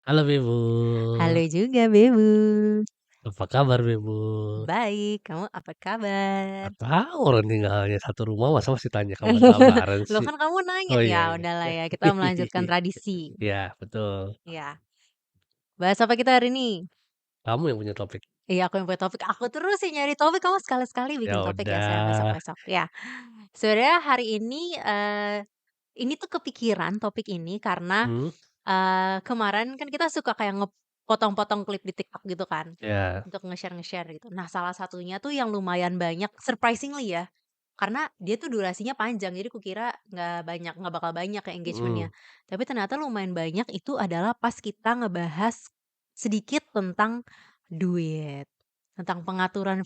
Halo Bebo, Halo juga Bebu. apa kabar Bebo? Baik, kamu apa kabar? Gak tahu orang tinggalnya satu rumah masa masih tanya kabar-kabaran Loh sih. kan kamu nanya, Oh ya iya iya. udahlah ya kita melanjutkan tradisi. Ya betul. Ya, bahas apa kita hari ini? Kamu yang punya topik. Iya aku yang punya topik, aku terus sih nyari topik, kamu sekali-sekali Ya bikin topik ya sayang udah. besok-besok. Ya, sebenarnya hari ini tuh kepikiran topik ini karena Hmm, kemarin kan kita suka kayak ngepotong-potong klip di TikTok gitu kan, ya. untuk nge-share gitu. Nah, salah satunya tuh yang lumayan banyak surprisingly ya, karena dia tuh durasinya panjang, jadi kukira nggak bakal banyak ya Hmm. engagement-nya. Tapi ternyata lumayan banyak itu adalah pas kita ngebahas sedikit tentang duit, tentang pengaturan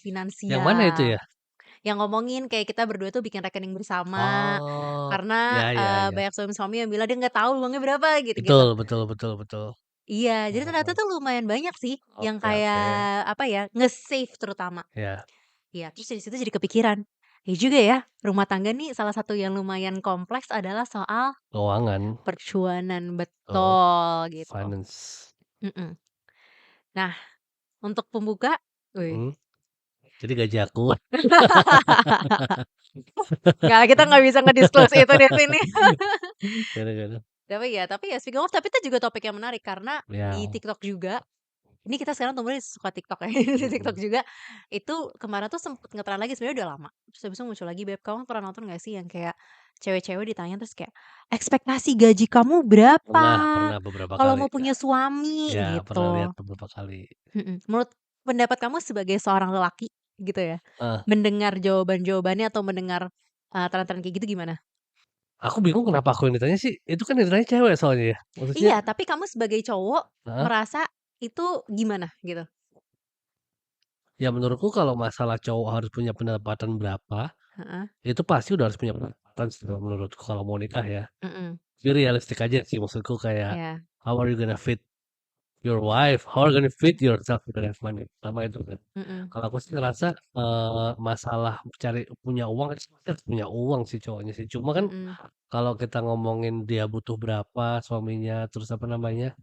Yang mana itu finansial. ya? Yang ngomongin kayak kita berdua tuh bikin rekening bersama, Oh, karena, ya ya ya. banyak suami-suami yang bilang dia nggak tahu uangnya berapa gitu-gitu. Betul betul betul betul. Iya, jadi ternyata Hmm, tuh lumayan banyak sih yang oke oke. kayak, apa ya, nge-save terutama. Ya, Iya, terus dari situ jadi kepikiran, iya juga ya, rumah tangga nih salah satu yang lumayan kompleks adalah soal keuangan. percuanan, Betul. betul, gitu. Finance. Mhm. Nah, untuk pembuka wih, Hmm. Jadi gaji aku. nggak, kita nggak bisa nge-disclose itu di sini. Gara-gara. Tapi ya speaking of, tapi itu juga topik yang menarik karena di Ya. TikTok juga, ini kita sekarang tumbuhnya suka TikTok ya, di TikTok Mm-mm. juga, itu kemarin tuh sempet ngetren lagi sebenarnya udah lama, terus habis itu muncul lagi, "Beb, kamu pernah nonton nggak sih yang kayak cewek-cewek ditanya terus kayak, ekspektasi gaji kamu berapa Pernah pernah beberapa kalau kali. mau punya suami?" Ya, pernah lihat Gitu. beberapa kali. Menurut pendapat kamu sebagai seorang lelaki gitu ya, Ah, mendengar jawaban-jawabannya atau mendengar, tren-tren kayak gitu gimana? aku bingung kenapa aku yang ditanya sih, itu kan yang ditanya cewek soalnya ya? Maksudnya Iya, tapi kamu sebagai cowok heeh, merasa itu gimana gitu? ya menurutku kalau masalah cowok harus punya pendapatan berapa, Heeh, itu pasti udah harus punya pendapatan sih kalau menurutku kalau mau nikah ya. mhm, Jadi realistik aja sih maksudku kayak, iya, how are you gonna feed your wife? How are you gonna feed yourself if you don't have money? Pertama itu kan. mhm, Kalau aku sih ngerasa, masalah cari punya uang itu pasti harus punya uang sih cowoknya sih. Cuma kan mhm, kalau kita ngomongin dia butuh berapa suaminya, terus apa namanya,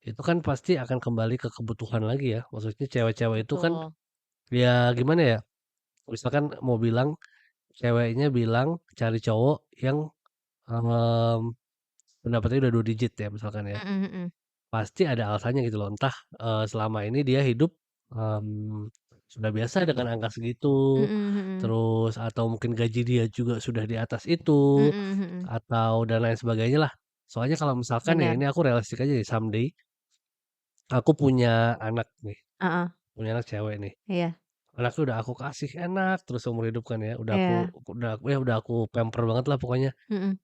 itu kan pasti akan kembali ke kebutuhan lagi ya. Maksudnya cewek-cewek itu kan betul, ya gimana ya, misalkan mau bilang ceweknya bilang cari cowok yang, mmm, pendapatannya udah 2 digit ya misalkan ya. mhm, mhm, Pasti ada alasannya gitu loh. Entah, selama ini dia hidup, sudah biasa dengan angka segitu, mhm, mhm, terus atau mungkin gaji dia juga sudah di atas itu, mhm, mhm, atau dan lain sebagainya lah. Soalnya kalau misalkan ya bener, ini aku realistik aja ya, someday aku punya anak nih, heeh, punya anak cewek nih. iya, Anaknya udah aku kasih enak terus seumur hidup kan ya, iya, udah aku pamper banget lah pokoknya. mhm,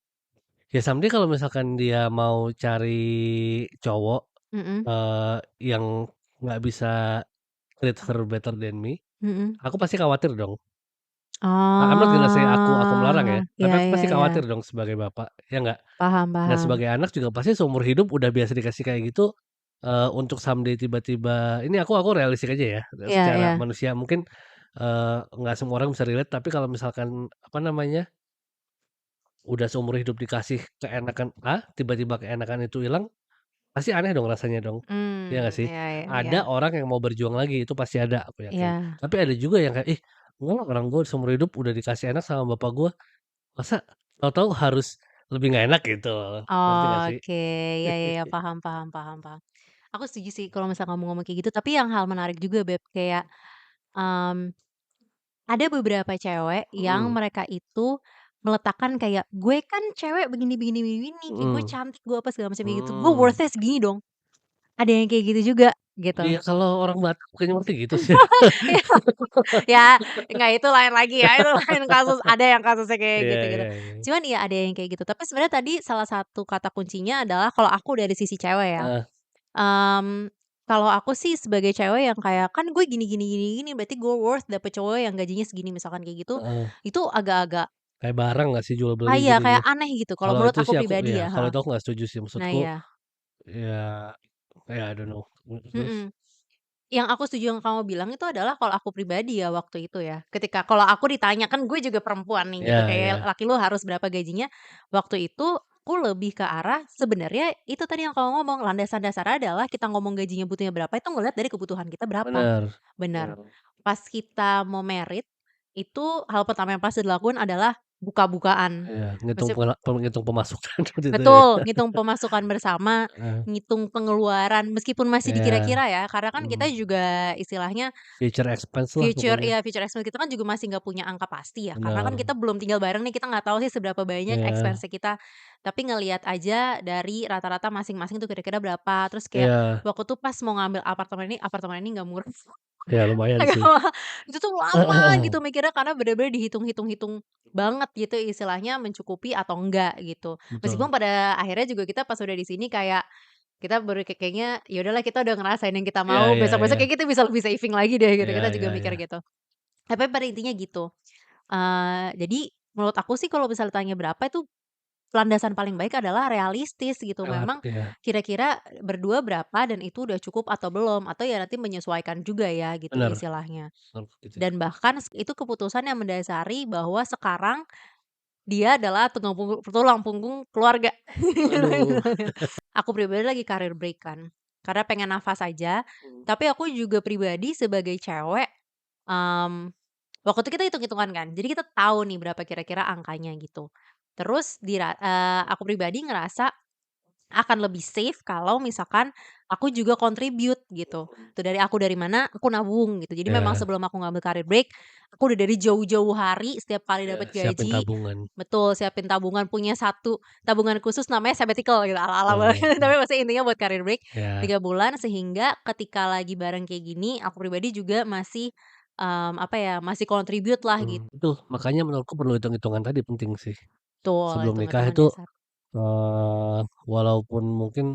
Ya someday kalau misalkan dia mau cari cowok, mhm, eee, yang nggak bisa treat her better than me, mhm. aku pasti khawatir dong. I'm not gonna say aku melarang ya, Oh, tapi iya aku iya pasti iya, khawatir dong sebagai bapak, ya nggak? paham Dan paham, sebagai anak juga pasti seumur hidup udah biasa dikasih kayak gitu, untuk someday tiba-tiba ini aku realistik aja ya, iya secara iya, manusia mungkin, nggak semua orang bisa relate, tapi kalau misalkan, apa namanya, udah seumur hidup dikasih keenakan A, tiba-tiba keenakan itu hilang, pasti aneh dong rasanya dong, iya nggak sih? iya iya iya, Ada orang yang mau berjuang lagi, itu pasti ada, aku yakin. iya. Tapi ada juga yang kayak, "Ih, enggak lah orang gue seumur hidup udah dikasih enak sama bapak gue, masa tahu-tahu harus lebih nggak enak?" Gitu loh, ngerti nggak sih? Oke, ya ya ya, paham paham paham paham. Aku setuju sih kalau misalnya kamu ngomong kayak gitu, tapi yang hal menarik juga Beb, kayak, mmm, ada beberapa cewek yang Mhm, mereka itu meletakkan kayak, "Gue kan cewek begini begini begini, kayak gue mhm, cantik, gue apa segala macam kayak gitu, gue mmm. worth-nya segini dong." Ada yang kayak gitu juga, gitu. Iya kalau orang Batak kayaknya ngerti gitu sih. Iya, ya, enggak itu lain lagi ya, itu lain kasus, ada yang kasusnya kayak Iya gitu-gitu. iya iya. Cuman ya ada yang kayak gitu, tapi sebenarnya tadi salah satu kata kuncinya adalah kalau aku dari sisi cewek ya, Heeh mmm, kalau aku sih sebagai cewek yang kayak, "Kan gue gini gini gini gini, berarti gue worth dapet cowok yang gajinya segini," misalkan kayak gitu, heeh. itu agak-agak Kayak barang nggak sih jual beli iya, kayak jadinya. aneh gitu kalau Kalau menurut itu aku sih aku pribadi iya, ya, kalau heeh. itu aku nggak setuju sih. Nah Maksudku iya, ya ya I don't know. Terus? mhm. Yang aku setuju yang kamu bilang itu adalah kalau aku pribadi ya waktu itu ya, ketika kalau aku ditanya kan gue juga perempuan nih gitu, Iya kayak iya. laki lu harus berapa gajinya, waktu itu aku lebih ke arah sebenarnya itu tadi yang kamu ngomong, landasan dasarnya adalah kita ngomong gajinya butuhnya berapa itu ngelihat dari kebutuhan kita berapa. Bener, Benar. Pas kita mau merit, itu hal pertama yang pasti dilakuin adalah buka-bukaan. iya, Maksud ngitung pemasukan waktu itu ya. betul, ngitung pemasukan bersama, Heeh, ngitung pengeluaran meskipun masih iya, dikira-kira ya, karena kan kita mhm, juga istilahnya future expense lah pokoknya, future expense kita kan juga masih nggak punya angka pasti ya, karena kan bener, kita belum tinggal bareng nih, kita nggak tahu sih seberapa banyak iya expense kita. Tapi ngelihat aja dari rata-rata masing-masing tuh kira-kira berapa, terus kayak iya waktu tuh pas mau ngambil apartemen ini nggak murah. iya lumayan Agak sih. mahal, itu tuh lama gitu mikirnya karena bener-bener dihitung-hitung banget gitu istilahnya mencukupi atau enggak gitu. Meskipun Betul, pada akhirnya juga kita pas udah di sini kayak, kita baru kayaknya ya udahlah kita udah ngerasain yang kita iya mau, iya besok-besok iya, kayak kita bisa lebih saving lagi deh gitu, iya kita juga iya mikir iya, gitu. Tapi pada intinya gitu, jadi menurut aku sih kalau misalnya tanya berapa itu landasan paling baik adalah realistis gitu, memang iya, kira-kira berdua berapa dan itu udah cukup atau belum, atau ya nanti menyesuaikan juga ya gitu bener, istilahnya. bener gitu. Dan bahkan itu keputusan yang mendasari bahwa sekarang dia adalah tulang punggung keluarga. Aduh, Aku pribadi lagi career break kan, karena pengen nafas aja, mhm, tapi aku juga pribadi sebagai cewek, mmm, waktu itu kita hitung-hitungan kan, jadi kita tahu nih berapa kira-kira angkanya gitu. Terus aku pribadi ngerasa akan lebih safe kalau misalkan aku juga contribute gitu. Tuh dari mana, aku nabung gitu. Jadi memang iya sebelum aku ngambil career break, aku udah dari jauh-jauh hari setiap kali iya, dapat siapin gaji tabungan, betul, siapin tabungan, punya satu tabungan khusus namanya sabbatical gitu, ala-ala banget. oh, Tapi maksudnya intinya buat career break iya, 3 bulan sehingga ketika lagi bareng kayak gini, aku pribadi juga masih, apa ya, masih contribute lah gitu. itu makanya menurutku perlu hitung-hitungan tadi penting sih. Betul, Sebelum nikah hitung-hitungan itu, dasar. walaupun mungkin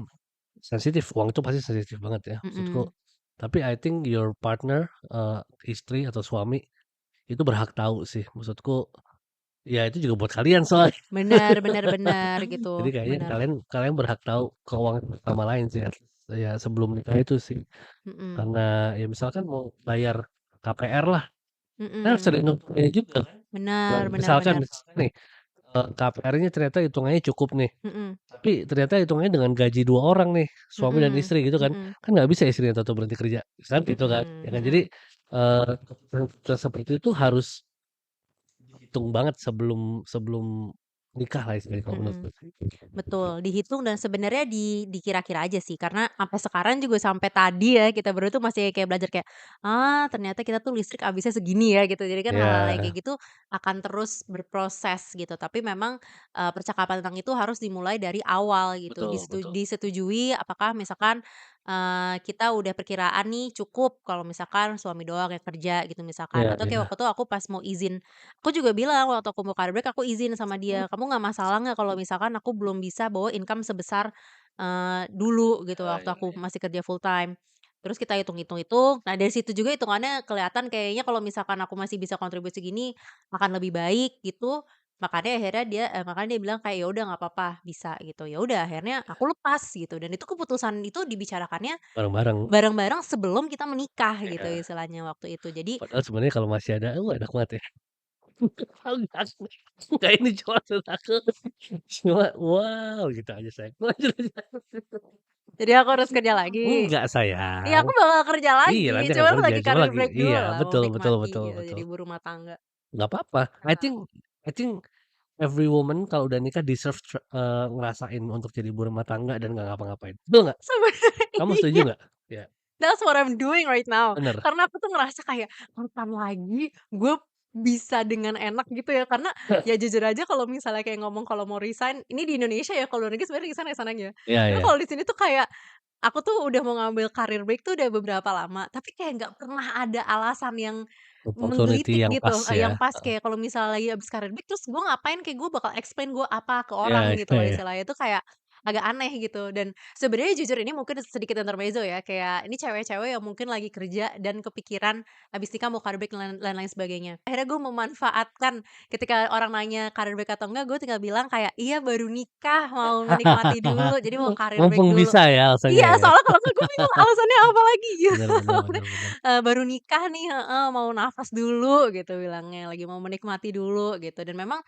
sensitif, uang itu pasti sensitif banget ya maksudku, Mhm. tapi I think your partner, istri atau suami itu berhak tahu sih maksudku, ya itu juga buat kalian soalnya. Bener bener bener gitu, Jadi kayaknya bener. kalian kalian berhak tahu keuangan sama lain sih ya sebelum nikah itu sih. Mhm. Karena ya misalkan mau bayar KPR lah, kan harus Mhm. ada ini juga kan. Bener bener Misalkan bener. misalkan nih, KPR-nya ternyata hitungannya cukup nih, Mhm. tapi ternyata hitungannya dengan gaji 2 orang nih, suami dan Mhm. istri gitu kan. Mhm. Kan nggak bisa istrinya tahu-tahu berhenti kerja, kan gitu kan, Mhm. ya kan. Jadi, Mhm. keputusan seperti itu harus dihitung banget sebelum sebelum nikah lah istilahnya kalau Mhm. menurutku. Betul, dihitung dan sebenarnya dikira-kira aja sih, karena sampai sekarang juga sampai tadi ya, kita berdua tuh masih kayak belajar kayak, "Ah, ternyata kita tuh listrik habisnya segini ya," gitu. Jadi kan hal-hal yang Iya, kayak gitu akan terus berproses gitu. Tapi memang, percakapan tentang itu harus dimulai dari awal gitu, betul betul. disetujui apakah misalkan, kita udah perkiraan nih cukup kalau misalkan suami doang yang kerja gitu misalkan, Iya atau kayak iya. waktu itu aku pas mau izin aku juga bilang waktu aku mau career break aku izin sama dia, "Kamu nggak masalah nggak kalau misalkan aku belum bisa bawa income sebesar, dulu gitu Iya waktu iya aku iya. masih kerja full time." Terus kita hitung-hitung, nah dari situ juga hitungannya kelihatan kayaknya kalau misalkan aku masih bisa kontribusi segini akan lebih baik gitu, makanya dia bilang kayak, "Ya udah nggak apa-apa, bisa," gitu. Ya udah akhirnya aku lepas gitu dan itu keputusan itu dibicarakannya Bareng-bareng. bareng-bareng sebelum kita menikah gitu Iya. istilahnya waktu itu. Jadi Padahal sebenarnya kalau masih ada, enak banget ya. Enggak ini cuma maksud aku, cuma wow gitu aja sayang. Lanjut lanjut. jadi aku harus kerja lagi. Enggak Iya, sayang. aku bakal kerja Iya lagi, nanti akan cuman kerja, lagi cuma career lagi break dulu iya lah, betul betul menikmati betul gitu, betul. jadi ibu rumah tangga. Nggak apa-apa. I think every woman kalau udah nikah deserve ngerasain untuk jadi ibu rumah tangga dan nggak ngapa-ngapain. Betul nggak? Sebenarnya Kamu setuju iya, nggak? Iya, that's what I'm doing right now. bener. Karena aku tuh ngerasa kayak, kapan lagi gue bisa dengan enak gitu ya, karena ya jujur aja kalau misalnya kayak ngomong kalau mau resign, ini di Indonesia ya, kalau luar negeri sebenarnya resign aja. Iya Tapi iya. kalau di sini tuh kayak, aku tuh udah mau ngambil career break tuh udah beberapa lama, tapi kayak nggak pernah ada alasan yang Opportunity menggelitik yang gitu, pas ya. yang pas kayak kalau misalnya lagi abis career break terus gue ngapain, kayak gue bakal explain gue apa ke Iya orang gitu iya loh iya. istilahnya itu kayak agak aneh gitu dan sebenarnya jujur ini mungkin sedikit intermezzo ya, kayak ini cewek-cewek yang mungkin lagi kerja dan kepikiran habis nikah mau career break dan lain-lain sebagainya. Akhirnya gue memanfaatkan ketika orang nanya career break atau enggak, gue tinggal bilang kayak, "Iya baru nikah mau menikmati dulu, jadi mau career break Mumpung dulu." bisa ya alasannya Iya, ya. soalnya kalau enggak gue bingung alasannya apa lagi gitu. Bener bener bener bener. Baru nikah nih heeh, mau nafas dulu gitu bilangnya, lagi mau menikmati dulu gitu dan memang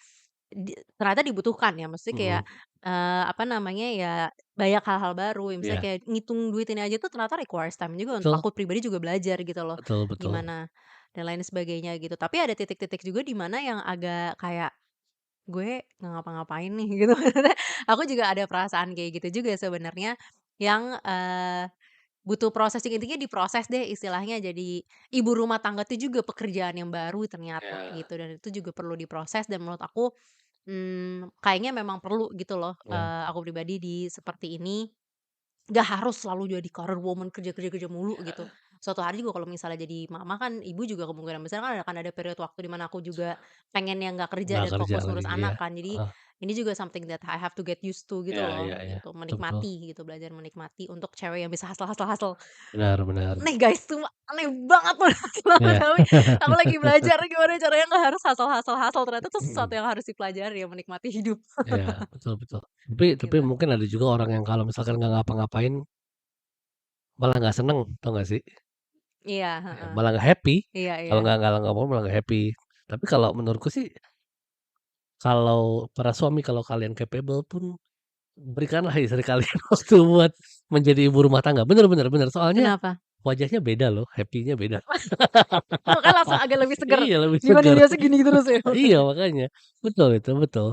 ternyata dibutuhkan ya, maksudnya kayak, Mhm, apa namanya, ya banyak hal-hal baru, ya misalnya iya, kayak ngitung duit ini aja tuh ternyata requires time juga untuk betul aku pribadi juga belajar gitu loh, betul betul. gimana dan lain sebagainya gitu. Tapi ada titik-titik juga di mana yang agak kayak, "Gue nggak ngapa-ngapain nih," gitu. Aku juga ada perasaan kayak gitu juga sebenarnya yang, butuh processing, intinya diproses deh istilahnya jadi ibu rumah tangga itu juga pekerjaan yang baru ternyata Iya gitu dan itu juga perlu diproses dan menurut aku, kayaknya memang perlu gitu loh, iya, aku pribadi di seperti ini, nggak harus selalu jadi career woman kerja kerja kerja mulu gitu. Suatu hari juga kalau misalnya jadi mama kan ibu juga kemungkinan besar kan akan ada periode waktu di mana aku juga pengen yang nggak kerja nggak dan kerja fokus ngurus lagi ya, anak kan. Jadi heeh, ini juga something that I have to get used to gitu iya loh iya iya, gitu, betul betul, menikmati gitu, belajar menikmati untuk cewek yang bisa hustle hustle hustle. benar benar, Aneh guys, sumpah aneh banget menurut aku, iya, tapi aku lagi belajar gimana caranya nggak harus hustle hustle hustle, ternyata itu sesuatu yang harus dipelajari ya, menikmati hidup, iya, betul betul. Tapi gitu. mungkin ada juga orang yang kalau misalkan nggak ngapa-ngapain, malah nggak seneng, tau nggak sih? Iya, Ya, heeh. malah nggak happy, Iya kalau iya. nggak ngapa malah nggak happy. Tapi kalau menurutku sih, kalau para suami kalau kalian capable pun, berikanlah istri kalian waktu buat menjadi ibu rumah tangga, bener bener bener, soalnya Kenapa? wajahnya beda loh, happy-nya beda. Makanya langsung agak lebih seger, Iya, lebih dibanding segar. biasa gini terus ya. Iya, makanya. Betul itu, betul.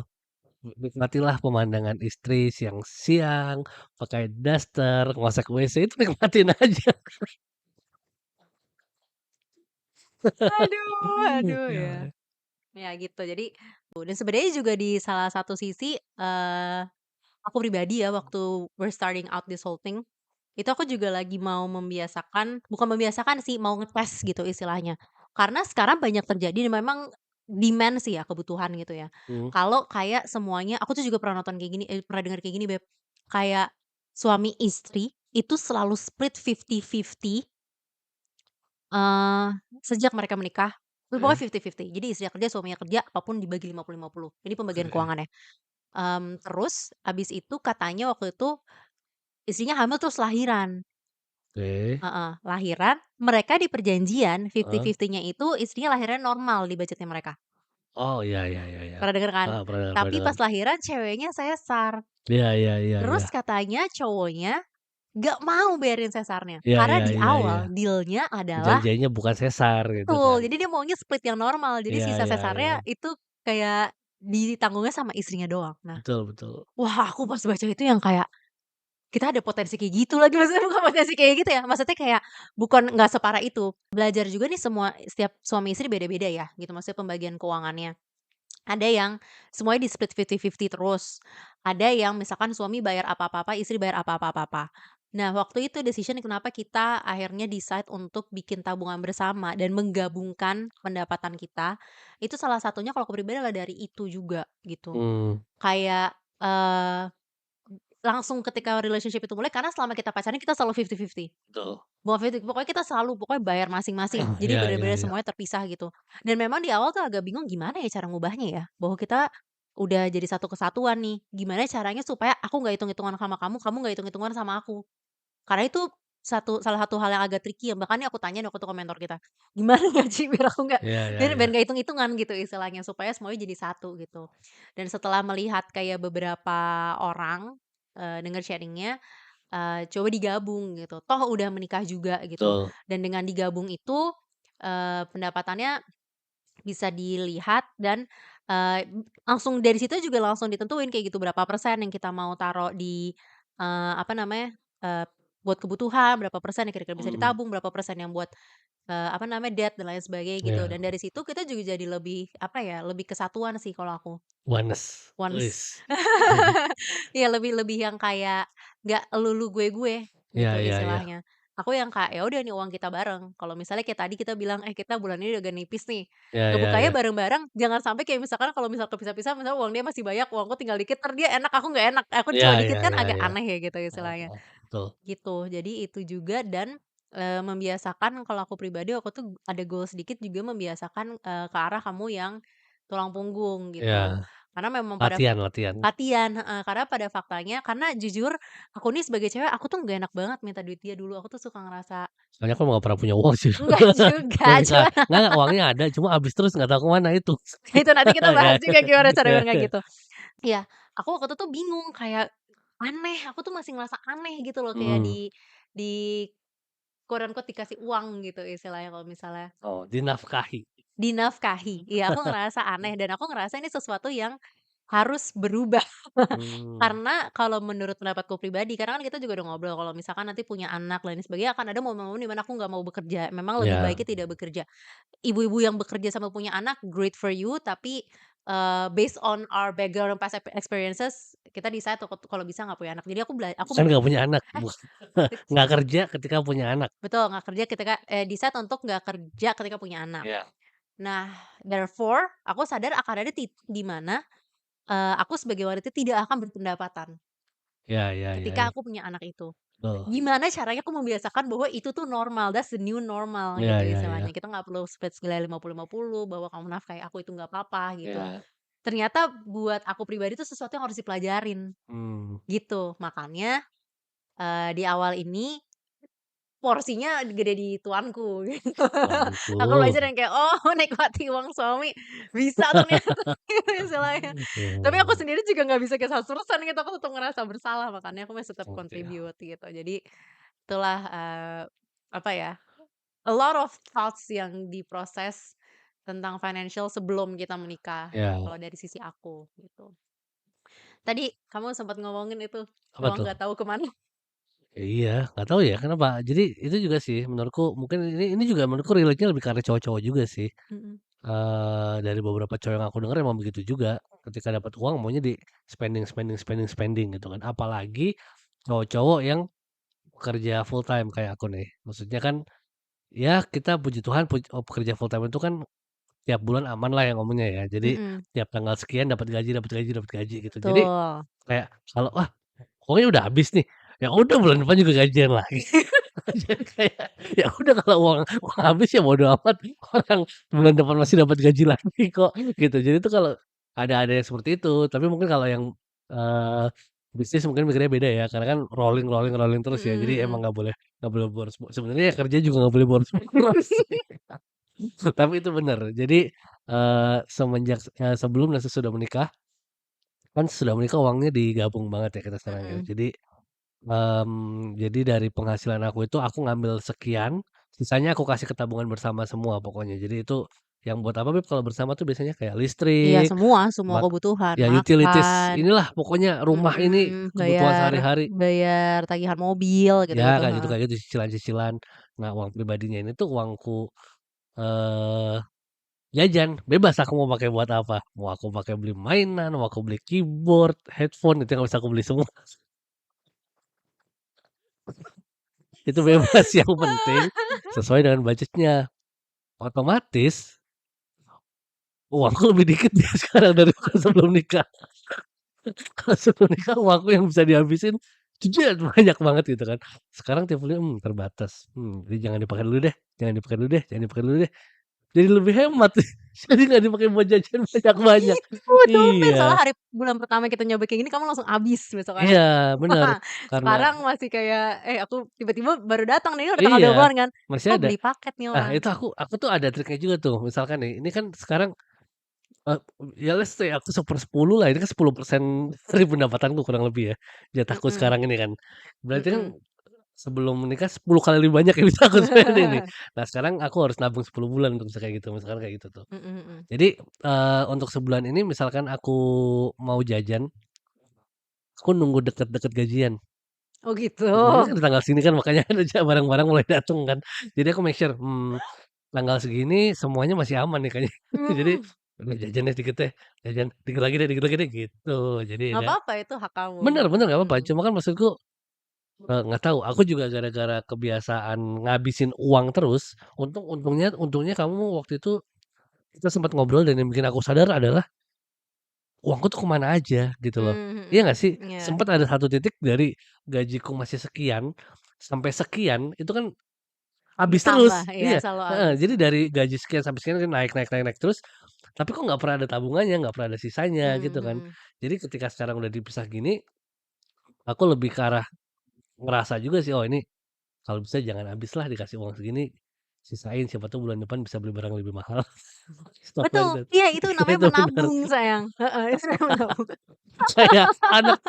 Nikmatilah pemandangan istri siang-siang, pakai daster, ngosek WC, itu nikmatin aja. Aduh aduh ya. Ya, Ya gitu jadi dan sebenarnya juga di salah satu sisi, aku pribadi ya waktu we're starting out this whole thing, itu aku juga lagi mau membiasakan bukan membiasakan sih, mau ngetes gitu istilahnya. Karena sekarang banyak terjadi dan memang demand sih ya, kebutuhan gitu ya. mhm, Kalau kayak semuanya aku tuh juga pernah nonton kayak gini pernah dengar kayak gini Beb, kayak suami istri itu selalu split 50-50, eee, sejak mereka menikah, pokoknya oke 50-50. Jadi istrinya kerja, suaminya kerja, apapun dibagi 50-50. Ini pembagian oke keuangannya. Terus habis itu katanya waktu itu istrinya hamil terus lahiran. oke, Heeh, lahiran, mereka di perjanjian heeh. 50-50-nya itu istrinya lahiran normal di budgetnya mereka. Oh, iya iya iya iya. Pernah denger kan? Heeh, pernah dengar pernah Tapi dengar. pas lahiran ceweknya sesar. Iya iya iya iya. Terus katanya cowoknya nggak mau bayarin sesarnya. Iya Karena iya di iya iya. awal deal-nya adalah Perjanjiannya bukan sesar gitu kan. betul, jadi dia maunya split yang normal. Jadi Iya sisa iya iya. sesarnya itu kayak ditanggungnya sama istrinya doang. Nah, Betul betul. wah aku pas baca itu yang kayak kita ada potensi kayak gitu lagi, maksudnya bukan potensi kayak gitu ya, maksudnya kayak bukan nggak separah itu. Belajar juga nih semua setiap suami istri beda-beda ya, gitu, maksudnya pembagian keuangannya. Ada yang semuanya di-split 50-50 terus, ada yang misalkan suami bayar apa-apa-apa, istri bayar apa-apa-apa. Nah, waktu itu decision kenapa kita akhirnya decide untuk bikin tabungan bersama dan menggabungkan pendapatan kita, itu salah satunya kalau aku pribadi adalah dari itu juga, gitu. Mmm, Kayak, langsung ketika relationship itu mulai karena selama kita pacaran kita selalu 50-50. betul. Bukan 50 pokoknya kita selalu pokoknya bayar masing-masing. Jadi Iya iya bener-bener iya. semuanya terpisah gitu. Dan memang di awal tuh agak bingung gimana ya cara ngubahnya ya, bahwa kita udah jadi satu kesatuan nih. Gimana caranya supaya aku nggak hitung-hitungan sama kamu, kamu nggak hitung-hitungan sama aku. Karena itu salah satu hal yang agak tricky ya, makanya aku tanyain waktu itu ke mentor kita, "Gimana ya Ci biar aku nggak Iya iya biar iya. biar nggak hitung-hitungan gitu istilahnya, supaya semuanya jadi satu," gitu. Dan setelah melihat kayak beberapa orang, denger sharing-nya, coba digabung gitu, toh udah menikah juga gitu. Betul. Dan dengan digabung itu, pendapatannya bisa dilihat dan, langsung dari situ juga langsung ditentuin kayak gitu berapa persen yang kita mau taruh di, apa namanya, eee, buat kebutuhan, berapa persen yang kira-kira bisa Mhm. ditabung, berapa persen yang buat, apa namanya, debt dan lain sebagainya gitu. Iya. Dan dari situ kita juga jadi lebih, apa ya, lebih kesatuan sih kalau aku. Oneness. Once. Wis. Iya, lebih lebih yang kayak nggak lu gue Iya gitu iya iya. istilahnya. Aku yang kayak, "Ya udah nih uang kita bareng." Kalau misalnya kayak tadi kita bilang, "Eh, kita bulan ini agak nipis nih." Iya iya Ngebukanya iya. bareng-bareng, jangan sampai kayak misalkan kalau misal kepisah-pisah, misalnya uang dia masih banyak, uangku tinggal dikit, entar dia enak, aku nggak enak. Aku Iya cuma dikit iya kan iya agak iya. aneh ya gitu Heeh istilahnya, heeh. Betul. gitu. Jadi itu juga dan, membiasakan kalau aku pribadi, aku tuh ada goal sedikit juga membiasakan, ke arah kamu yang tulang punggung gitu. Iya. Karena memang pada Latihan latihan. latihan, heeh, karena pada faktanya karena jujur aku nih sebagai cewek, aku tuh nggak enak banget minta duit dia dulu, aku tuh suka ngerasa Soalnya aku nggak pernah punya uang sih. enggak juga, Lebih ke cuma nggak, uangnya ada, cuma habis terus nggak tahu ke mana itu. itu nanti kita Ya bahas juga gimana cara ya bilang kayak ya. gitu. Iya, aku waktu itu tuh bingung kayak aneh, aku tuh masih ngerasa aneh gitu loh kayak Mhm. di quote unquote dikasih uang gitu istilahnya kalau misalnya Oh, dinafkahi. dinafkahi. Iya, aku ngerasa aneh dan aku ngerasa ini sesuatu yang harus berubah. Mmm, Karena kalau menurut pendapatku pribadi, karena kan kita juga udah ngobrol kalau misalkan nanti punya anak lain sebagainya akan ada momen-momen di mana aku nggak mau bekerja, memang lebih iya, baiknya tidak bekerja. Ibu-ibu yang bekerja sambil punya anak, great for you, tapi, based on our background past experiences, kita decide kalau bisa nggak punya anak. Jadi aku kan nggak punya anak, eh, nggak kerja ketika punya anak. betul, nggak kerja ketika decide untuk nggak kerja ketika punya anak. Iya. Nah, therefore, aku sadar akan ada titik di mana, aku sebagai wanita tidak akan berpendapatan Iya iya iya ketika iya, aku punya anak itu. betul. Gimana caranya aku membiasakan bahwa itu tuh normal, that's the new normal Iya gitu iya iya, istilahnya. Kita nggak perlu split segala 50-50 bahwa kamu nafkahi aku itu nggak apa-apa gitu. iya. Ternyata buat aku pribadi itu sesuatu yang harus dipelajarin Mmm, gitu. Makanya, di awal ini porsinya gede di tuanku gitu. Aku belajar waduh. yang kayak, oh nikmati uang suami bisa ternyata gitu istilahnya. Tapi aku Mmm, sendiri juga nggak bisa kayak 100% gitu, aku tetap ngerasa bersalah makanya aku masih tetap oke. contribute gitu. Jadi itulah, apa ya, a lot of thoughts yang diproses tentang financial sebelum kita menikah, Iya, kalau dari sisi aku gitu. Tadi kamu sempat ngomongin itu, apa uang tuh? nggak tahu ke mana. Iya, nggak tahu ya kenapa. Jadi itu juga sih menurutku mungkin ini juga menurutku relate-nya lebih karena cowok-cowok juga sih. Mhm, Dari beberapa cowok yang aku dengar emang begitu juga. Ketika dapat uang maunya di spending spending spending spending gitu kan. Apalagi cowok-cowok yang kerja full time kayak aku nih. Maksudnya kan ya kita puji Tuhan pekerja full time itu kan tiap bulan aman lah ya ngomongnya ya. Jadi mhm, tiap tanggal sekian dapat gaji dapat gaji dapat gaji gitu. Jadi betul. kayak kalau, "Wah, pokoknya udah habis nih." Ya udah bulan depan juga gajian lagi. Jadi kayak, ya udah kalau uang habis ya bodo amat, orang bulan depan masih dapat gaji lagi kok, gitu. Jadi itu kalau ada yang seperti itu, tapi mungkin kalau yang, eee, bisnis mungkin mikirnya beda ya, karena kan rolling rolling rolling terus ya, Mhm jadi emang mhm. nggak boleh boros sebenarnya ya kerja juga nggak boleh boros boros sih, tapi itu bener. Jadi, semenjak sebelum dan sesudah menikah, kan sesudah menikah uangnya digabung banget ya kita sekarang ya. Mhm. Jadi dari penghasilan aku itu aku ngambil sekian, sisanya aku kasih ke tabungan bersama semua pokoknya. Jadi itu yang buat apa Beb, kalau bersama tuh biasanya kayak Iya listrik, semua semua mak kebutuhan, ya utilities makan, inilah pokoknya rumah ini mhm, kebutuhan bayar sehari-hari. bayar tagihan mobil Ya gitu-gitu, heeh. kayak gitu cicilan-cicilan. Nah uang pribadinya ini tuh uangku, eee, jajan, bebas aku mau pakai buat apa. Mau aku pakai beli mainan, mau aku beli keyboard, headphone, itu yang bisa aku beli semua. Itu bebas, yang penting sesuai dengan budgetnya. Otomatis uangku lebih dikit ya sekarang daripada sebelum nikah. Kalau sebelum nikah uangku yang bisa dihabisin jejet banyak banget gitu kan. Sekarang tiap bulan, terbatas, jadi jangan dipakai dulu deh jangan dipakai dulu deh jangan dipakai dulu deh. Jadi lebih hemat, jadi nggak dipakai buat jajan banyak-banyak. Itu betul bener, soalnya Iya hari bulan pertama kita nyoba kayak gini kamu langsung habis besokannya. iya bener, karena Sekarang masih kayak, aku tiba-tiba baru datang nih, udah tanggal iya, 20-an kan, masih "Oh ada. beli paket nih Nah orang." itu aku tuh ada triknya juga tuh, misalkan nih, ini kan sekarang Eee, ya let's say aku 1/10 lah, ini kan 10% dari pendapatanku kurang lebih ya, jatahku Mhm, sekarang ini kan. Berarti kan mhm. sebelum menikah 10 kali lebih banyak yang bisa aku spending nih. Nah sekarang aku harus nabung 10 bulan untuk bisa kayak gitu, misalkan kayak gitu tuh. Mhm mhm. Jadi, untuk sebulan ini misalkan aku mau jajan, aku nunggu deket-deket gajian. Oh gitu? Gajian kan di tanggal segini kan makanya kan barang-barang mulai dateng kan. Jadi aku make sure, tanggal segini semuanya masih aman nih kayaknya. Jadi, Mhm, udah jajan deh dikit deh, jajan dikit lagi deh, gitu. Jadi nggak ada apa-apa itu hak kamu, bener bener nggak apa-apa, mhm. cuma kan maksudku, nggak tahu, aku juga gara-gara kebiasaan ngabisin uang terus, untungnya untungnya kamu waktu itu kita sempat ngobrol dan yang bikin aku sadar adalah, uangku tuh ke mana aja, gitu loh. Mmm, Iya mhm, nggak sih? iya. Sempet ada satu titik dari gajiku masih sekian, sampai sekian, itu kan habis terus, Bertambah, iya iya, selalu heeh, habis, jadi heeh. dari gaji sekian sampai sekian kan naik naik naik naik terus, tapi kok nggak pernah ada tabungannya, nggak pernah ada sisanya Mhm gitu kan. mhm. Jadi ketika sekarang udah dipisah gini, aku lebih ke arah ngerasa juga sih, "Oh ini kalau bisa jangan habis lah dikasih uang segini, sisain siapa tahu bulan depan bisa beli barang lebih mahal." Stuff like Betul, that. iya itu namanya Itu benar. menabung sayang, heeh, itu namanya menabung. Kayak anak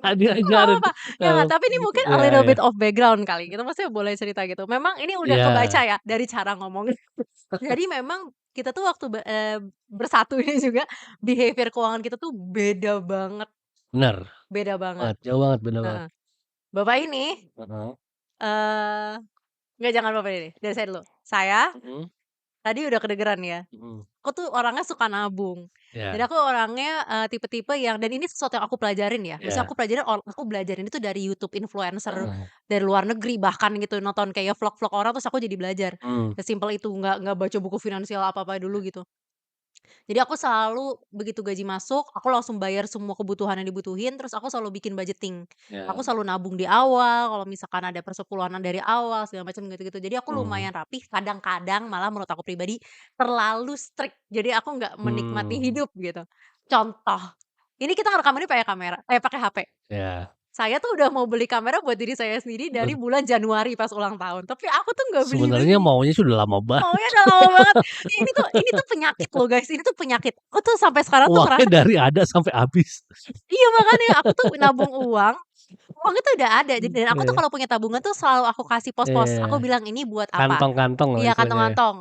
Nggak diajarin, apa-apa, ya nggak, tapi ini mungkin a iya little iya, bit of background kali, kita maksudnya boleh cerita gitu. Memang ini udah iya, kebaca ya dari cara ngomongnya. Jadi memang kita tuh waktu bersatu ini juga behavior keuangan kita tuh bener, beda banget, banget, jauh banget, bener banget. heeh. Bapak ini, Heeh, eee, nggak jangan Bapak ini, dari saya dulu. Saya mhm tadi udah kedengeran ya, mhm, aku tuh orangnya suka nabung. Jadi iya aku orangnya, tipe-tipe yang dan ini sesuatu yang aku pelajarin ya, maksudnya iya, aku belajarin itu dari YouTube influencer heeh, dari luar negeri bahkan gitu, nonton kayak vlog-vlog orang terus aku jadi belajar. mmm, Sesimpel itu, nggak baca buku finansial apa-apa dulu gitu. Jadi aku selalu begitu gaji masuk, aku langsung bayar semua kebutuhan yang dibutuhin, terus aku selalu bikin budgeting. Aku iya, selalu nabung di awal, kalau misalkan ada persepuluhanan dari awal, segala macam gitu-gitu. Jadi aku mhm, lumayan rapih, kadang-kadang malah menurut aku pribadi terlalu strict. Jadi aku nggak menikmati mmm, hidup gitu. Contoh, ini kita ngerekam ini pakai kamera, pakai HP. iya, Saya tuh udah mau beli kamera buat diri saya sendiri dari bulan Januari pas ulang tahun, tapi aku tuh nggak sebenarnya beli-beli. maunya sudah lama banget, Maunya udah lama banget. Ini tuh penyakit loh guys, ini tuh penyakit. Aku tuh sampai sekarang tuh uangnya ngerasa dari ada sampai habis. iya makanya aku tuh nabung uang, uang itu udah ada dan aku tuh Iya kalau punya tabungan tuh selalu aku kasih pos-pos, iya, aku bilang ini buat apa, kantong-kantong lah iya istilahnya ya, kantong-kantong,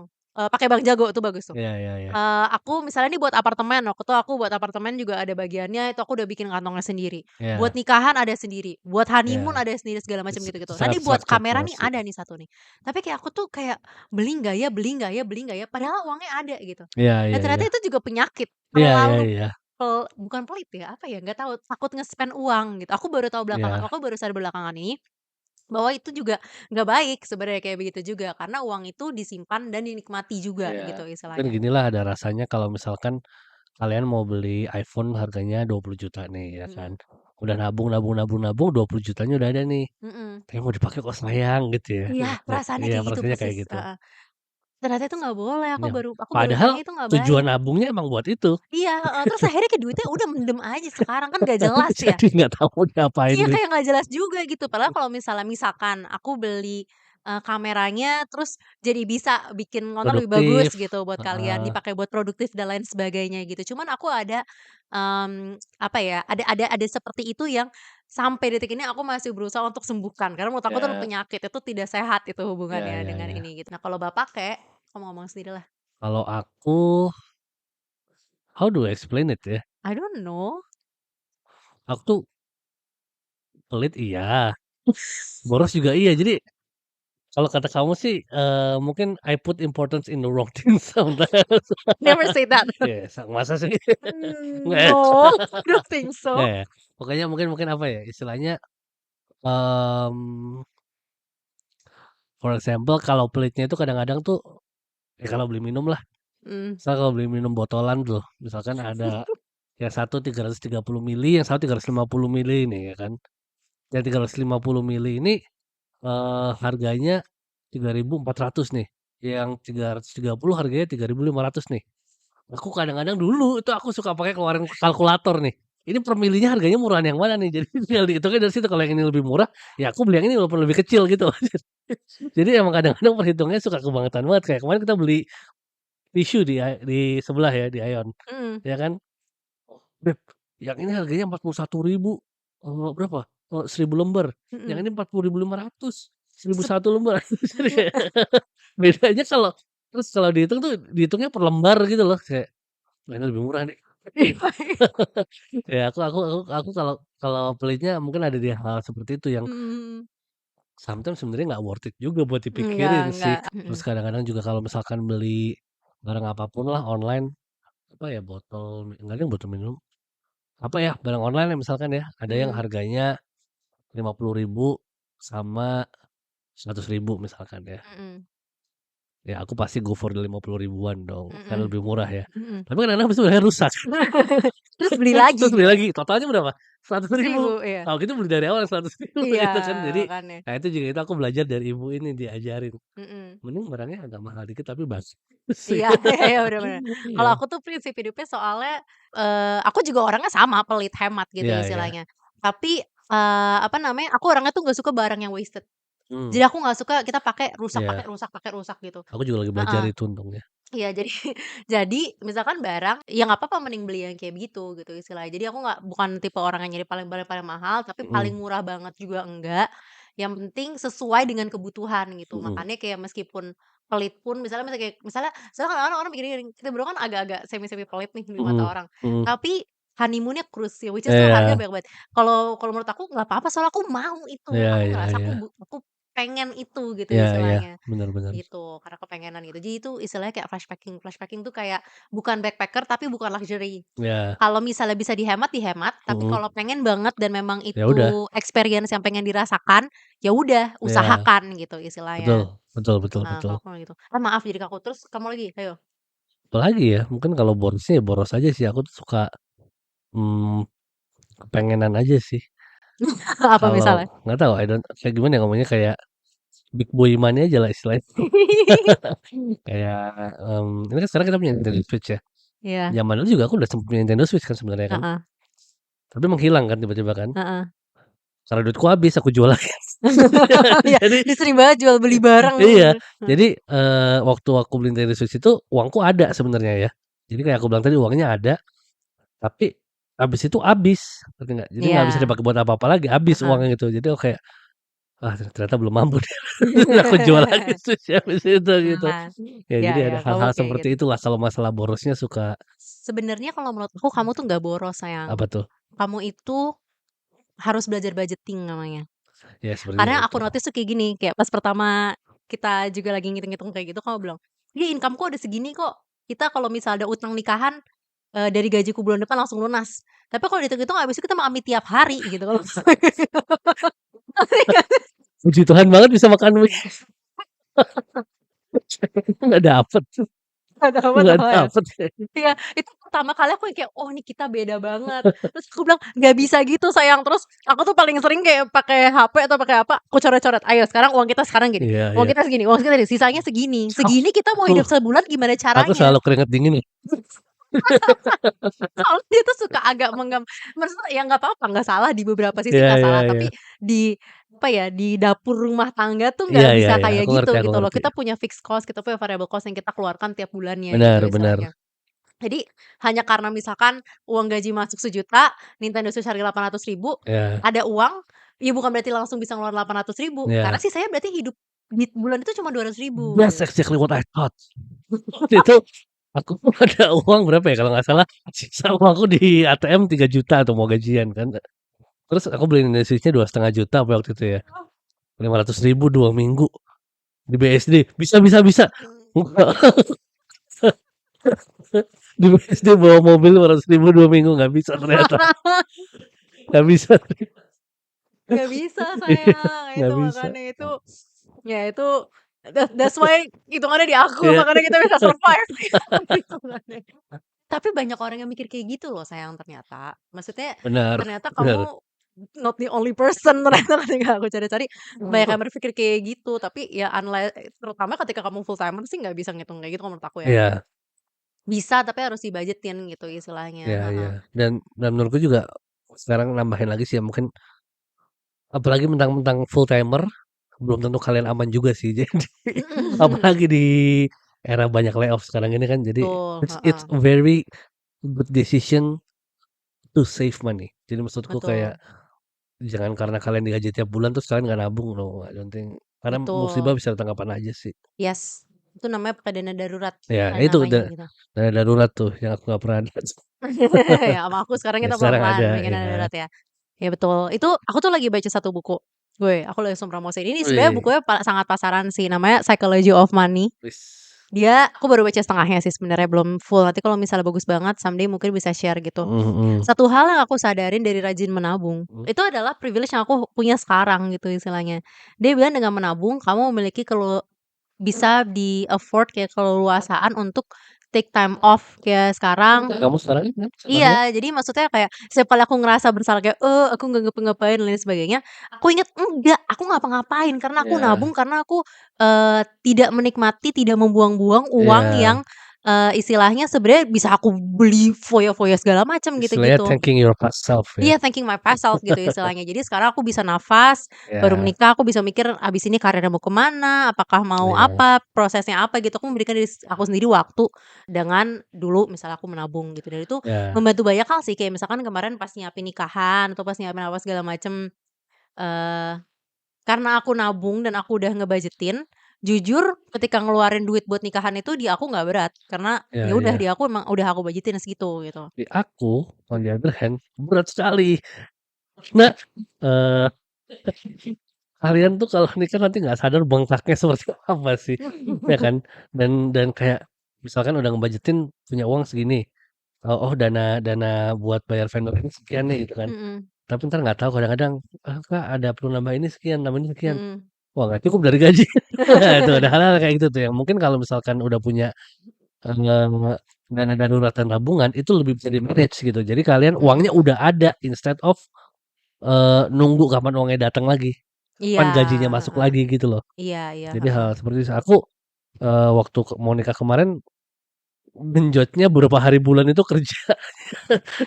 pakai bank jago tuh bagus tuh. iya iya iya, Aku misalnya nih buat apartemen, waktu itu aku buat apartemen juga ada bagiannya itu aku udah bikin kantongnya sendiri. Buat iya nikahan ada sendiri, buat honeymoon iya, ada sendiri segala macam gitu-gitu. Nah sangat ini buat structured kamera banget nih sih, ada nih satu nih. Tapi kayak aku tuh kayak beli nggak ya beli nggak ya beli nggak ya, padahal uangnya ada gitu. iya Dan iya ternyata iya, itu juga penyakit, iya iya terlalu iya, bukan pelit ya, apa ya, nggak tahu, takut nge-spend uang gitu. iya Aku baru sadar belakangan ini, bahwa itu juga nggak baik sebenarnya kayak begitu juga, karena uang itu disimpan dan dinikmati juga iya, gitu mungkin istilahnya. ginilah ada rasanya kalau misalkan kalian mau beli iPhone harganya 20 juta nih ya kan, Mhm udah nabung nabung nabung nabung 20 jutanya udah ada nih, mhm. tapi mau dipakai kok sayang gitu ya, Iya, nah perasaannya iya kayak gitu perasaannya kayak persis, gitu. heeh. Ternyata itu nggak boleh, Iya, aku baru padahal taunya itu nggak baik. tujuan nabungnya emang buat itu, Iya, heeh, terus akhirnya kayak duitnya udah mendem aja sekarang, kan nggak jelas ya. jadi nggak tahu mau diapain Iya, duit, kayak nggak jelas juga gitu. Padahal kalau misalkan aku beli, kameranya terus jadi bisa bikin konten lebih bagus produktif, gitu buat kalian, heeh, dipakai buat produktif dan lain sebagainya gitu. Cuman aku ada, apa ya, ada seperti itu yang sampai detik ini aku masih berusaha untuk sembuhkan. Karena menurut aku itu ya, penyakit, itu tidak sehat itu ya hubungannya ya dengan ya. ini gitu. Nah kalau Bapak kayak kamu ngomong sendirilah. Kalau aku, how do I explain it ya, I don't know. aku tuh pelit iya, boros juga iya, jadi kalau kata kamu sih, mungkin I put importance in the wrong things sometimes. Never say that. Iya, masa sih? Enggak ya? No, I don't think Enggak so. ya? Pokoknya mungkin mungkin apa ya, istilahnya, mmm, for example kalau pelitnya itu kadang-kadang tuh, ya kalau beli minum lah, Mmm. misal kalau beli minum botolan tuh, misalkan ada yang satu 330 mili, yang satu 350 mili nih ya kan. Yang 350 mili ini, harganya 3.400 nih, yang 330 harganya 3.500 nih. Aku kadang-kadang dulu itu aku suka pakai keluarin kalkulator nih, ini per milinya harganya murahan yang mana nih? Jadi tinggal dihitungnya dari situ, kalau yang ini lebih murah, ya aku beli yang ini walaupun lebih kecil gitu. Jadi emang kadang-kadang perhitungnya suka kebangetan banget, kayak kemarin kita beli tisu di sebelah ya, di Aeon, Mhm ya kan, "Beb, yang ini harganya 41.000, berapa? 1.000 lembar, yang mhm. ini 40.500, 1.001 lembar." Jadi kayak bedanya kalau dihitung tuh dihitungnya per lembar gitu loh, kayak, "Wah ini lebih murah nih." Ya aku kalau kalau pelitnya mungkin ada di hal seperti itu yang Mhm mhm. sometimes sebenarnya nggak worth it juga buat Enggak dipikirin sih. enggak, mhm. Terus kadang-kadang juga kalau misalkan beli barang apa pun lah online, apa ya, enggak deng botol minum, apa ya, barang online ya misalkan ya, ada yang Mhm harganya 50.000 sama 100.000 misalkan ya. mhm. Ya aku pasti go for the 50.000-an dong, kan Mhm, lebih murah ya. mhm. Tapi kadang-kadang habis itu akhirnya rusak. Terus beli Terus lagi? beli lagi, totalnya berapa? 100.000. 1.000, iya. Kalau gitu beli dari awal 100.000 Iya, gitu kan. Jadi, makanya. nah itu juga itu aku belajar dari ibu ini, diajarin. Mhm. Mending barangnya agak mahal dikit tapi bagus Iya, gitu. iya, bener bener. Kalau Iya. aku tuh prinsip hidupnya soalnya, aku juga orangnya sama, pelit, hemat gitu Iya iya. istilahnya. Tapi, apa namanya, aku orangnya tuh nggak suka barang yang wasted. Mmm, Jadi aku nggak suka kita pakai iya. rusak pakai rusak gitu. Aku juga lagi belajar Heeh. itu untungnya. Iya, jadi jadi misalkan barang, ya nggak apa-apa mending beli yang kayak begitu gitu istilahnya. Jadi aku nggak bukan tipe orang yang nyari paling paling paling mahal, tapi paling Mhm, murah banget juga enggak. Yang penting sesuai dengan kebutuhan gitu. mhm, Makanya kayak meskipun pelit pun misalnya soalnya kan orang-orang mikirnya gini, kita berdua kan agak-agak semi-semi pelit nih di mata mhm, orang. mhm. Tapi honeymoon-nya cruise ya, which is tuh harga Iya, banyak banget. Kalau kalau menurut aku nggak apa-apa soalnya aku mau itu. iya Aku iya ngerasa iya. aku pengen itu gitu Iya iya, istilahnya. bener bener. Gitu, karena kepengenan gitu. Jadi itu istilahnya kayak flashpacking. Flashpacking tuh kayak bukan backpacker tapi bukan luxury. Iya, Kalau misalnya bisa dihemat, dihemat, tapi mhm. kalau pengen banget dan memang Ya udah, itu experience yang pengen dirasakan, ya udah iya, usahakan gitu betul istilahnya. betul betul Nah, betul. kalau aku gitu. Ah, maaf jadi kaku, terus kamu lagi? Ayo. Apalagi ya, mungkin kalau borosnya ya boros aja sih, aku tuh suka, mmm, kepengenan aja sih. Apa Kalau misalnya? nggak tahu, kayak gimana ya ngomongnya, kayak big boy money ajalah istilahnya. Kayak, ini kan sekarang kita punya Nintendo Switch ya. Iya, Zaman dulu juga aku udah sempet punya Nintendo Switch kan sebenarnya kan, heeh, tapi menghilang kan tiba-tiba kan, heeh. karena duitku habis aku jual lagi. Iya, Jadi dia sering banget jual beli barang. iya, Heeh, jadi, waktu aku beli Nintendo Switch itu uangku ada sebenarnya ya. Jadi kayak aku bilang tadi uangnya ada, tapi habis itu habis, ngerti nggak? Jadi nggak bisa iya, dipakai buat apa-apa lagi, habis heeh. uangnya gitu. Jadi aku kayak, "Ah, ternyata belum mampu deh." Aku jual lagi Switch-nya habis itu gitu. Nah, Ya iya jadi iya, ada kamu hal-hal kayak seperti gitu. itulah kalau masalah borosnya suka Sebenarnya kalau menurut aku kamu tuh nggak boros sayang. apa tuh, Kamu itu harus belajar budgeting namanya. ya sepertinya Karena itu. aku notice tuh kayak gini, kayak pas pertama kita juga lagi ngitung-ngitung kayak gitu kamu bilang, "Iya income-ku ada segini kok, kita kalau misal ada utang nikahan, dari gajiku bulan depan langsung lunas." Tapi kalau dihitung-hitung habis itu kita mami tiap hari gitu kalau ngerti nggak sih? Puji Tuhan banget bisa makan mie, nggak dapet tuh, Nggak dapet nggak malah ya? dapet. Iya, itu pertama kali aku kayak, "Oh ini kita beda banget." Terus aku bilang, "Nggak bisa gitu sayang." Terus aku tuh paling sering kayak pakai HP atau pakai apa, aku coret-coret, "Ayo sekarang uang kita sekarang gini, Iya uang iya. kita segini, uang kita segini, sisanya segini. Segini kita mau Aku hidup sebulan gimana aku caranya?" selalu keringat dingin nih. Soalnya dia tuh suka agak maksudnya ya nggak apa-apa, nggak salah di beberapa sisi Iya nggak iya salah, iya. tapi di apa ya, di dapur rumah tangga tuh Iya nggak iya bisa iya, kayak gitu aku gitu loh. ngerti. Kita punya fixed cost, kita punya variable cost yang kita keluarkan tiap bulannya gitu Benar benar. istilahnya. Jadi, hanya karena misalkan uang gaji masuk 1.000.000, Nintendo Switch harga 800.000, Iya ada uang, ya bukan berarti langsung bisa ngeluarin 800.000, karena iya. sisanya berarti hidup di bulan itu cuma 200.000 That's gitu. exactly what I thought. Waktu itu aku ada uang berapa ya kalau nggak salah, sisa uangku di ATM 3 juta tuh mau gajian kan. Terus aku beli Nintendo Switch-nya 2,5 juta apa waktu itu ya, 500.000 2 minggu di BSD. Bisa bisa bisa. Di BSD bawa mobil 500.000 2 minggu, nggak bisa ternyata, nggak bisa. Nggak bisa Iya, sayang, itu nggak bisa. makanya itu, ya itu that's why hitungannya di aku, Iya, makanya kita bisa survive hitungannya. Tapi banyak orang yang mikir kayak gitu loh sayang ternyata. Maksudnya, benar ternyata benar. kamu not the only person ternyata ketika aku cari-cari, banyak yang berpikir kayak gitu. Tapi ya terutama ketika kamu full timer sih nggak bisa ngitung kayak gitu kalau menurut aku ya. Iya Bisa tapi harus di-budgetin gitu istilahnya, iya iya. heeh. Dan menurutku juga sekarang nambahin lagi sih ya mungkin apalagi mentang-mentang full timer, belum tentu kalian aman juga sih. Jadi apalagi di era banyak layoff sekarang ini kan, jadi Betul, it's heeh, a very good decision to save money. Jadi maksudku kayak betul jangan karena kalian digaji tiap bulan terus kalian nggak nabung, no, I don't think karena musibah betul. bisa datang kapan aja sih. Yes, itu namanya pakai dana darurat, Ya itu namanya gitu. dana darurat tuh yang aku nggak pernah ada. Ya sama aku sekarang Ya kita sekarang pelan-pelan ada, bikin dana ya. darurat ya. Ya betul, itu aku tuh lagi baca satu buku, aku langsung promosiin. Ini sebenarnya Wih, bukunya sangat pasaran sih, namanya Psychology of Money. wis. Dia aku baru baca setengahnya sih sebenarnya, belum full. Nanti kalau misalnya bagus banget, someday mungkin bisa share gitu. Mhm mhm. Satu hal yang aku sadarin dari rajin menabung, Mhm. itu adalah privilege yang aku punya sekarang gitu istilahnya. Dia bilang dengan menabung, kamu memiliki bisa di-afford kayak keleluasaan untuk take time off kayak sekarang. Kamu sekarang kan sebenarnya? Iya, jadi maksudnya kayak setiap kali aku ngerasa bersalah kayak, aku nggak ngapa-ngapain dan lain sebagainya, aku inget, enggak, aku ngapa-ngapain karena aku Iya nabung, karena aku, tidak menikmati, tidak membuang-buang uang iya, yang, istilahnya sebenarnya bisa aku beli foya-foya segala macam istilahnya gitu-gitu. thanking your past self ya. Iya, thanking my past self gitu istilahnya. Jadi sekarang aku bisa nafas, baru Iya menikah aku bisa mikir abis ini karirnya mau kemana, apakah mau iya apa, prosesnya apa gitu. Aku memberikan diri aku sendiri waktu dengan dulu misalnya aku menabung gitu. Dan itu iya membantu banyak hal sih, kayak misalkan kemarin pas nyiapin nikahan atau pas nyiapin apa segala macem, eee, karena aku nabung dan aku udah ngebudgetin, jujur ketika ngeluarin duit buat nikahan itu di aku nggak berat, karena iya ya udah iya. di aku emang udah aku budgetin segitu gitu. Di aku, on the other hand, berat sekali. Nah, eee, kalian tuh kalau nikah nanti nggak sadar bengkaknya seperti apa sih, ya kan? Dan kayak misalkan udah ngebudgetin punya uang segini, oh dana dana buat bayar vendor ini sekian nih gitu kan, Mhm, tapi entar nggak tahu kadang-kadang, Kak, ada perlu nambah ini sekian, nambah ini sekian." mhm. Wah nggak cukup dari gaji. Nah itu ada hal-hal kayak gitu tuh yang mungkin kalau misalkan udah punya, dana darurat dan tabungan itu lebih bisa di-manage gitu. Jadi kalian uangnya Mhm. udah ada instead of, nunggu kapan uangnya datang lagi, Iya, kapan gajinya masuk heeh. lagi gitu loh. Iya iya, Jadi heeh. hal seperti itu aku, waktu mau nikah kemarin genjotnya beberapa hari bulan itu kerja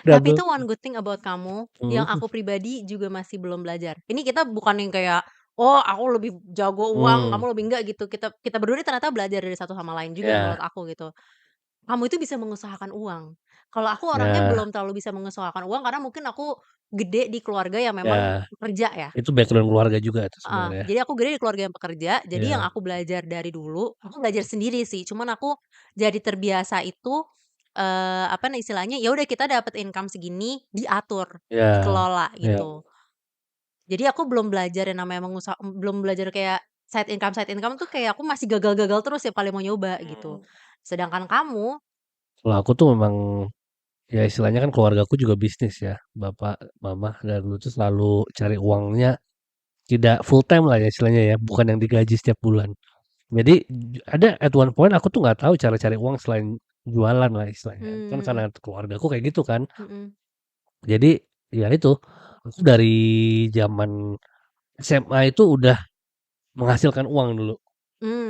Tapi double itu one good thing about kamu, yang mhm, aku pribadi juga masih belum belajar. Ini kita bukan yang kayak, "Oh, aku lebih jago uang, kamu mmm, lebih enggak," gitu. Kita kita berdua ini ternyata belajar dari satu sama lain juga menurut iya, aku gitu. Kamu itu bisa mengusahakan uang. Kalau aku orangnya nah, belum terlalu bisa mengusahakan uang karena mungkin aku gede di keluarga yang ya memang pekerja ya. itu background keluarga juga itu Heeh, sebenarnya. jadi aku gede di keluarga yang pekerja, jadi yang Iya aku belajar dari dulu, aku belajar sendiri sih, cuman aku jadi terbiasa itu, apa nih istilahnya, ya udah kita dapat income segini, diatur, iya dikelola iya, gitu. Jadi aku belum belajar yang namanya belum belajar kayak side income tuh kayak aku masih gagal-gagal terus ya kali mau nyoba gitu. mmm, Sedangkan kamu kalau aku tuh memang ya istilahnya kan keluargaku juga bisnis ya, bapak, mama dari dulu tuh selalu cari uangnya tidak full time lah ya istilahnya ya, bukan yang digaji setiap bulan. Jadi ada at one point aku tuh nggak tahu cara cari uang selain jualan lah istilahnya, kan karena mhm keluargaku kayak gitu kan. mhm, Jadi ya itu, aku dari zaman SMA itu udah menghasilkan uang dulu,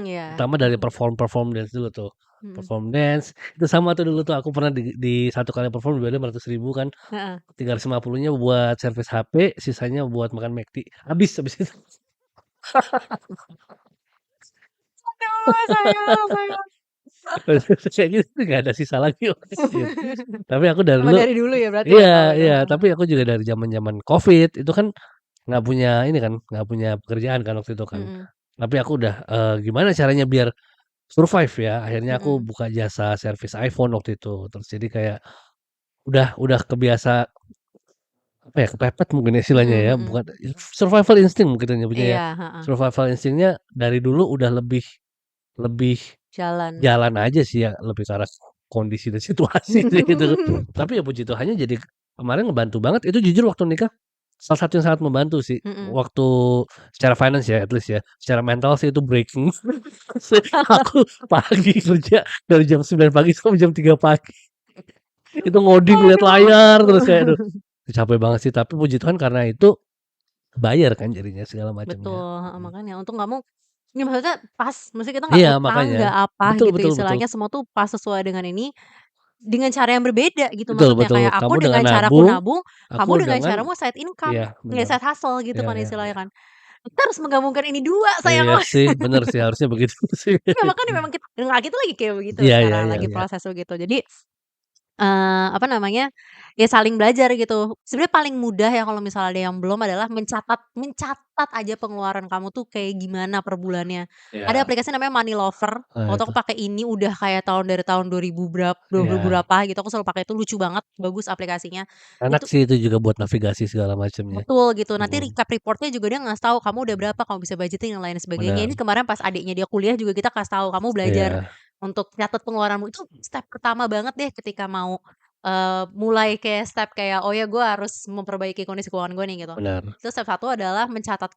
iya, pertama dari mhm perform dance dulu tuh. mhm, Perform dance, itu sama tuh dulu tuh aku pernah di satu kali perform dibayar Rp500.000 kan, heeh. 350-nya buat servis HP, sisanya buat makan McD, habis itu. Aduh sayang sayang. Kayak gitu nggak ada sisa lagi waktu itu. Tapi aku dari Emang dulu dari dulu ya berarti ya iya tahu itu, iya, heeh tapi aku juga dari zaman-zaman Covid itu kan nggak punya ini kan, nggak punya pekerjaan kan waktu itu kan. mhm Tapi aku udah, gimana caranya biar survive ya, akhirnya aku mhm buka jasa servis iPhone waktu itu. Terus jadi kayak udah kebiasa, apa ya, kepepet mungkin istilahnya mhm ya, mhm. bukan survival instinct mungkin kita nyebutnya ya. Iya, heeh, Survival insting-nya dari dulu udah lebih lebih jalan. jalan aja sih ya, lebih ke arah kondisi dan situasi sih gitu. Tapi ya puji Tuhannya jadi kemarin ngebantu banget, itu jujur waktu nikah salah satu yang sangat membantu sih. Mhm. Waktu secara finance ya, at least ya, secara mental sih itu breaking. Aku pagi kerja dari jam 9 pagi sampai jam 3 pagi, itu ngoding lihat Aduh. layar terus kayak aduh capek banget sih, tapi puji Tuhan karena itu bayar kan jadinya segala macamnya. Betul, heeh, Mhm. makanya untung kamu ini maksudnya pas, maksudnya kita nggak Iya utang, makanya. nggak apa Betul gitu betul betul. istilahnya semua tuh pas sesuai dengan ini, dengan cara yang berbeda gitu Betul maksudnya. betul. Kayak aku Kamu dengan dengan caraku nabung, nabung, aku kamu dengan dengan caramu side income, iya ya bener. side hustle gitu Iya kan iya istilahnya iya. kan. Kita harus menggabungkan ini 2 sayang. Iya sih, bener sih harusnya begitu sih. Iya makanya memang nah kita lagi kayak begitu Iya iya sekarang, iya lagi iya. proses begitu. Jadi apa namanya, ya saling belajar gitu. Sebenarnya paling mudah ya kalau misalnya ada yang belum adalah mencatat mencatat aja pengeluaran kamu tuh kayak gimana per bulannya. Ada Iya. aplikasi namanya Money Lover, waktu Itu. aku pakai ini udah kayak dari tahun 2000 Iya. berapa gitu, aku selalu pakai itu, lucu banget, bagus aplikasinya. Enak Itu sih itu juga buat navigasi segala macamnya. betul gitu, nanti Mhm. recap report-nya juga dia ngasih tahu kamu udah berapa, kamu bisa budgeting dan lain sebagainya. Ini Bener. kemarin pas adiknya dia kuliah juga kita kasih tahu, kamu belajar Iya. untuk catat pengeluaranmu, itu step pertama banget deh ketika mau mulai kayak step kayak, "Oh ya gue harus memperbaiki kondisi keuangan gue nih," gitu. benar. Itu step satu adalah mencatat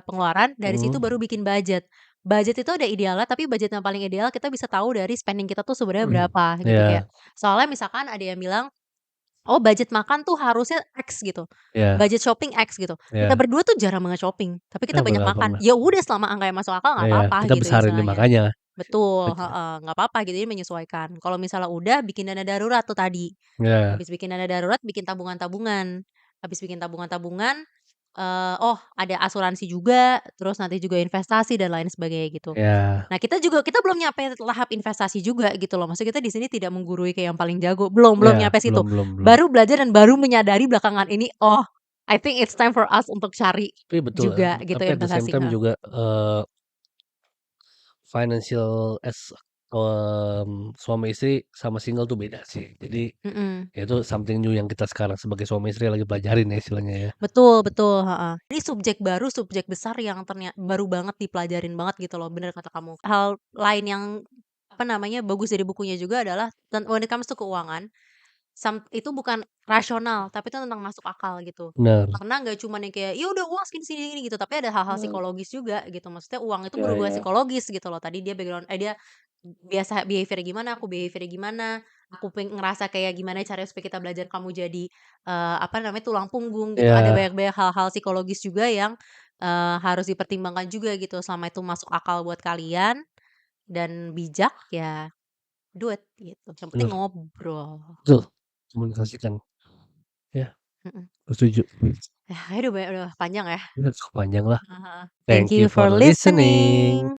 pengeluaran, dari situ Mhm, baru bikin budget. Budget itu ada idealnya, tapi budget yang paling ideal kita bisa tahu dari spending kita tuh sebenarnya berapa gitu, kayak iya soalnya misalkan ada yang bilang, "Oh budget makan tuh harusnya X," gitu, iya budget shopping X gitu. Kita iya, berdua tuh jarang banget shopping, tapi kita banyak nggak makan. pernah. Ya udah selama angka yang masuk akal nggak Iya, apa-apa kita gitu besarin nih istilahnya. makanya. Betul, Betul. heeh, nggak apa-apa gitu, jadi menyesuaikan. Kalau misalnya udah bikin dana darurat tuh tadi, Iya habis bikin dana darurat bikin tabungan-tabungan, habis bikin tabungan-tabungan, oh ada asuransi juga, terus nanti juga investasi dan lain sebagainya gitu. iya Nah kita belum nyampe tahap investasi juga gitu loh, maksudnya kita di sini tidak menggurui kayak yang paling jago, belum iya, belum nyampe situ. belum. Baru belajar dan baru menyadari belakangan ini, oh I think it's time for us untuk cari Tapi betul, juga gitu tapi at the same investasi, time heeh. juga, financial suami istri sama single tuh beda sih. Jadi, Mhm. ya itu something new yang kita sekarang sebagai suami istri lagi pelajarin ya istilahnya ya. Betul betul, heeh. Ini subjek baru, subjek besar yang baru banget dipelajarin banget gitu loh, bener kata kamu. Hal lain yang, apa namanya, bagus dari bukunya juga adalah when it comes to keuangan, itu bukan rasional, tapi itu tentang masuk akal gitu. Bener. Karena nggak cuman yang kayak, "Ya udah uang segini segini segini," gitu, tapi ada hal-hal psikologis juga gitu. Maksudnya uang itu Iya berhubungan iya. psikologis gitu loh. Tadi dia biasa behavior-nya gimana, aku behavior-nya gimana, aku ngerasa kayak gimana caranya supaya kita belajar kamu jadi, apa namanya, tulang punggung gitu. Ada Iya, banyak-banyak hal-hal psikologis juga yang, harus dipertimbangkan juga gitu. Selama itu masuk akal buat kalian dan bijak, ya do it gitu. Yang penting bener, ngobrol. betul, komunikasikan. Ya, Mhm. setuju. Ya, kayaknya udah panjang ya. Udah cukup panjang lah. Heeh heeh. Thank Thank you you for for listening. listening.